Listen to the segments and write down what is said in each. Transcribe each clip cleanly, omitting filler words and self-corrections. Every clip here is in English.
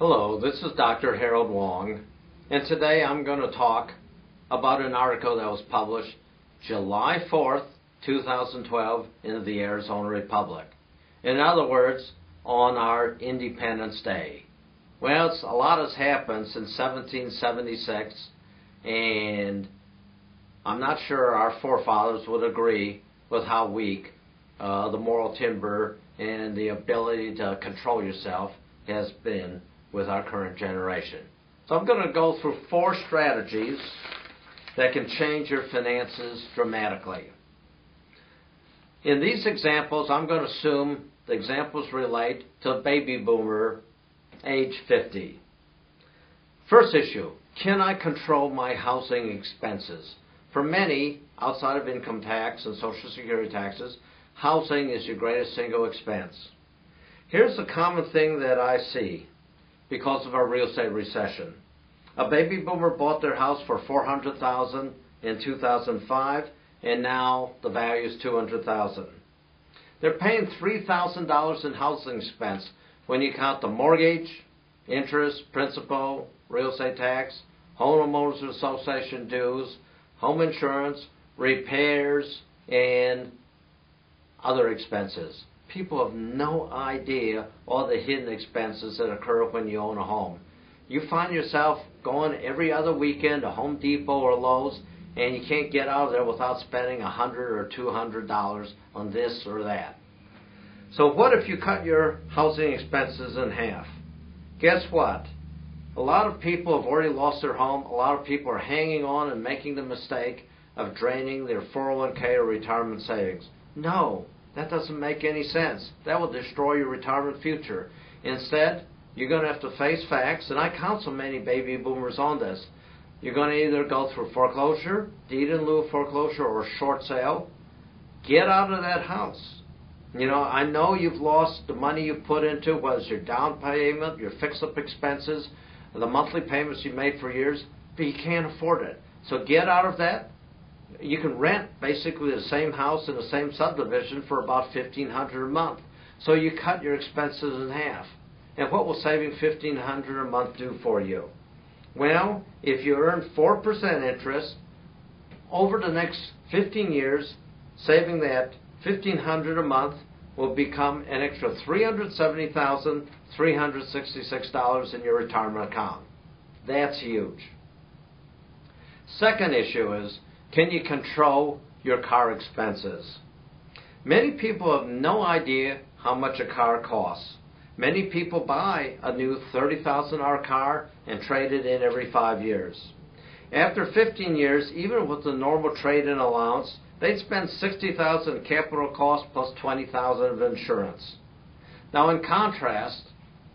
Hello, this is Dr. Harold Wong, and today I'm going to talk about an article that was published July 4th, 2012 in the Arizona Republic. In other words, on our Independence Day. Well, a lot has happened since 1776, and I'm not sure our forefathers would agree with how weak the moral timber and the ability to control yourself has been with our current generation. So I'm going to go through 4 strategies that can change your finances dramatically. In these examples, I'm going to assume the examples relate to a baby boomer age 50. First issue, can I control my housing expenses? For many, outside of income tax and Social Security taxes, housing is your greatest single expense. Here's the common thing that I see because of our real estate recession. A baby boomer bought their house for $400,000 in 2005, and now the value is $200,000. They're paying $3,000 in housing expense when you count the mortgage, interest, principal, real estate tax, homeowners association dues, home insurance, repairs, and other expenses. People have no idea all the hidden expenses that occur when you own a home. You find yourself going every other weekend to Home Depot or Lowe's, and you can't get out of there without spending $100 or $200 on this or that. So what if you cut your housing expenses in half? Guess what? A lot of people have already lost their home. A lot of people are hanging on and making the mistake of draining their 401k or retirement savings. No, that doesn't make any sense. That will destroy your retirement future. Instead, you're going to have to face facts, and I counsel many baby boomers on this. You're going to either go through foreclosure, deed in lieu of foreclosure, or short sale. Get out of that house. You know, I know you've lost the money you put into, whether it's your down payment, your fix-up expenses, the monthly payments you made for years, but you can't afford it. So get out of that. You can rent basically the same house in the same subdivision for about $1,500 a month. So you cut your expenses in half. And what will saving $1,500 a month do for you? Well, if you earn 4% interest over the next 15 years, saving that $1,500 a month will become an extra $370,366 in your retirement account. That's huge. Second issue is, can you control your car expenses? Many people have no idea how much a car costs. Many people buy a new $30,000 car and trade it in every 5 years. After 15 years, even with the normal trade-in allowance, they'd spend $60,000 in capital cost plus $20,000 of insurance. Now, in contrast,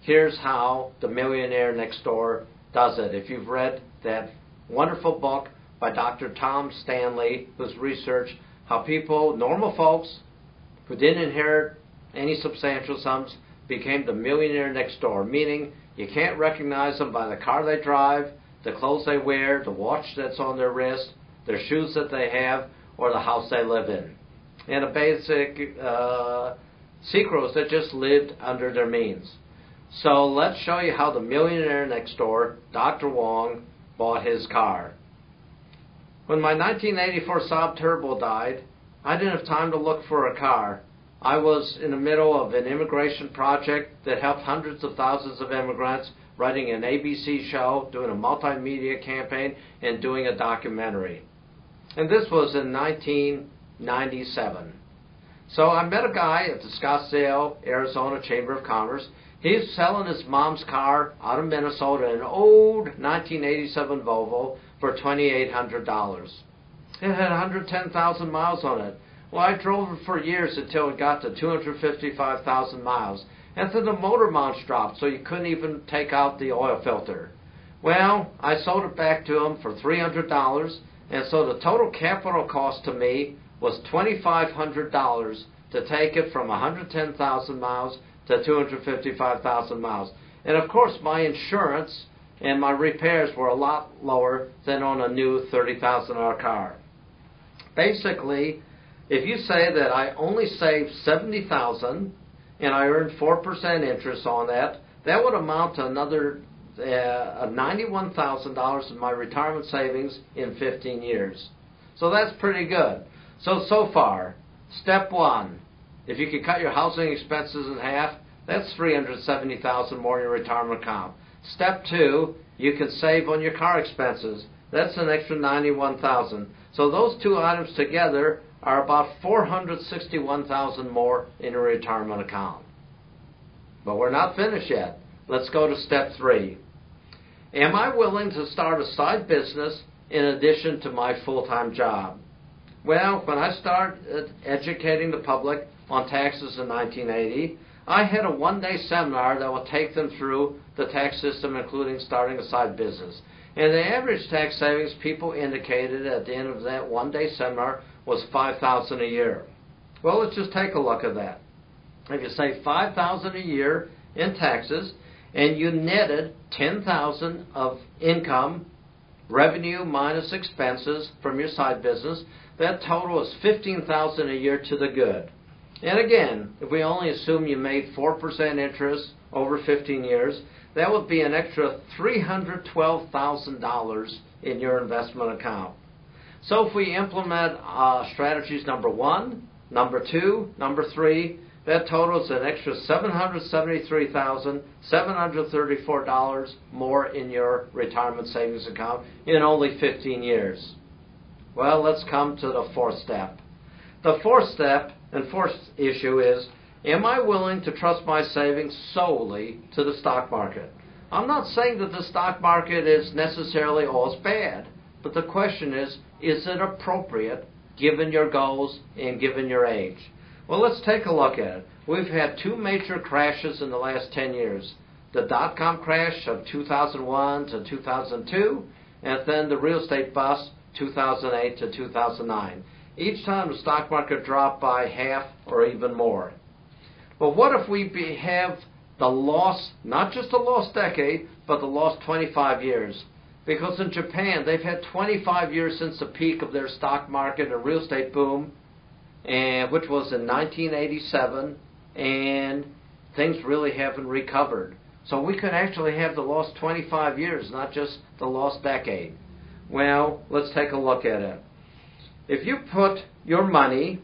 here's how the millionaire next door does it. If you've read that wonderful book by Dr. Tom Stanley, who's researched how people, normal folks, who didn't inherit any substantial sums, became the millionaire next door, meaning you can't recognize them by the car they drive, the clothes they wear, the watch that's on their wrist, their shoes that they have, or the house they live in. And a basic secret was they just lived under their means. So let's show you how the millionaire next door, Dr. Wong, bought his car. When my 1984 Saab Turbo died, I didn't have time to look for a car. I was in the middle of an immigration project that helped hundreds of thousands of immigrants, writing an ABC show, doing a multimedia campaign, and doing a documentary. And this was in 1997. So I met a guy at the Scottsdale, Arizona Chamber of Commerce. He's selling his mom's car out of Minnesota, an old 1987 Volvo, for $2,800. It had 110,000 miles on it. Well, I drove it for years until it got to 255,000 miles. And then the motor mounts dropped, so you couldn't even take out the oil filter. Well, I sold it back to him for $300, and so the total capital cost to me was $2,500 to take it from 110,000 miles to 255,000 miles. And of course, my insurance and my repairs were a lot lower than on a new $30,000 car. Basically, if you say that I only saved $70,000 and I earned 4% interest on that, that would amount to another $91,000 in my retirement savings in 15 years. So that's pretty good. So far, step one, if you can cut your housing expenses in half, that's $370,000 more in your retirement account. Step two, you can save on your car expenses. That's an extra $91,000. So those two items together are about $461,000 more in your retirement account. But we're not finished yet. Let's go to step three. Am I willing to start a side business in addition to my full-time job? Well, when I started educating the public on taxes in 1980, I had a one-day seminar that would take them through the tax system, including starting a side business. And the average tax savings people indicated at the end of that one-day seminar was $5,000 a year. Well, let's just take a look at that. If you say $5,000 a year in taxes, and you netted $10,000 of income, revenue minus expenses from your side business, that total is $15,000 a year to the good. And again, if we only assume you made 4% interest over 15 years, that would be an extra $312,000 in your investment account. So if we implement strategies number 1, number 2, number 3, that totals an extra $773,734 more in your retirement savings account in only 15 years. Well, let's come to the fourth step. The fourth step and fourth issue is, am I willing to trust my savings solely to the stock market? I'm not saying that the stock market is necessarily always bad, but the question is it appropriate given your goals and given your age? Well, let's take a look at it. We've had two major crashes in the last 10 years. The dot-com crash of 2001 to 2002, and then the real estate bust 2008 to 2009. Each time the stock market dropped by half or even more. But what if we have the lost, not just the lost decade, but the lost 25 years? Because in Japan, they've had 25 years since the peak of their stock market and real estate boom, which was in 1987, and things really haven't recovered. So we could actually have the lost 25 years, not just the lost decade. Well, let's take a look at it. If you put your money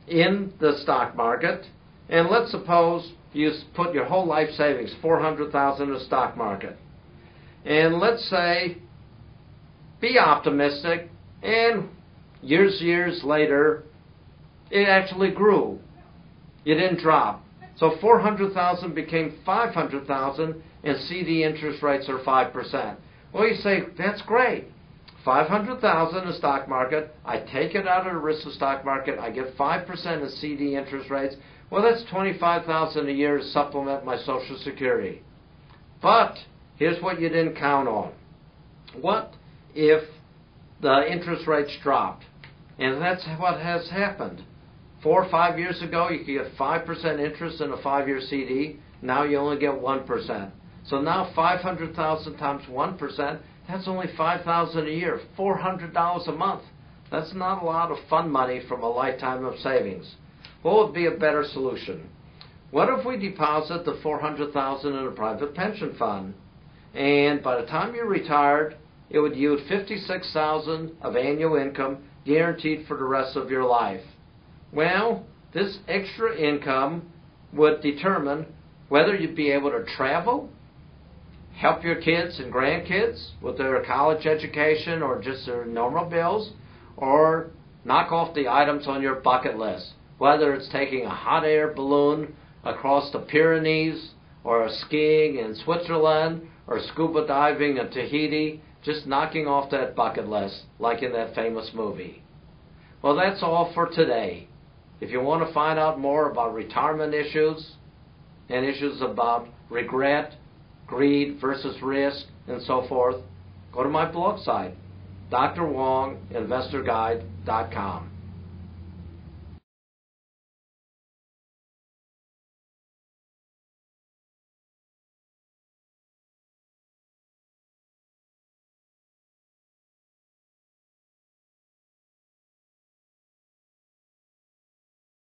in the stock market, and let's suppose you put your whole life savings, $400,000 in the stock market, and let's say, be optimistic, and years later, it actually grew. It didn't drop. So $400,000 became $500,000, and CD interest rates are 5%. Well, you say, that's great. $500,000 in the stock market, I take it out of the risk of the stock market, I get 5% in CD interest rates. Well, that's $25,000 a year to supplement my Social Security. But here's what you didn't count on. What if the interest rates dropped? And that's what has happened. 4 or 5 years ago, you could get 5% interest in a 5-year CD. Now you only get 1%. So now $500,000 times 1%, that's only $5,000 a year, $400 a month. That's not a lot of fun money from a lifetime of savings. What would be a better solution? What if we deposit the $400,000 in a private pension fund, and by the time you're retired, it would yield $56,000 of annual income guaranteed for the rest of your life? Well, this extra income would determine whether you'd be able to travel, help your kids and grandkids with their college education or just their normal bills, or knock off the items on your bucket list, whether it's taking a hot air balloon across the Pyrenees, or skiing in Switzerland, or scuba diving in Tahiti, just knocking off that bucket list, like in that famous movie. Well, that's all for today. If you want to find out more about retirement issues and issues about regret, greed versus risk, and so forth, go to my blog site, drwonginvestorguide.com.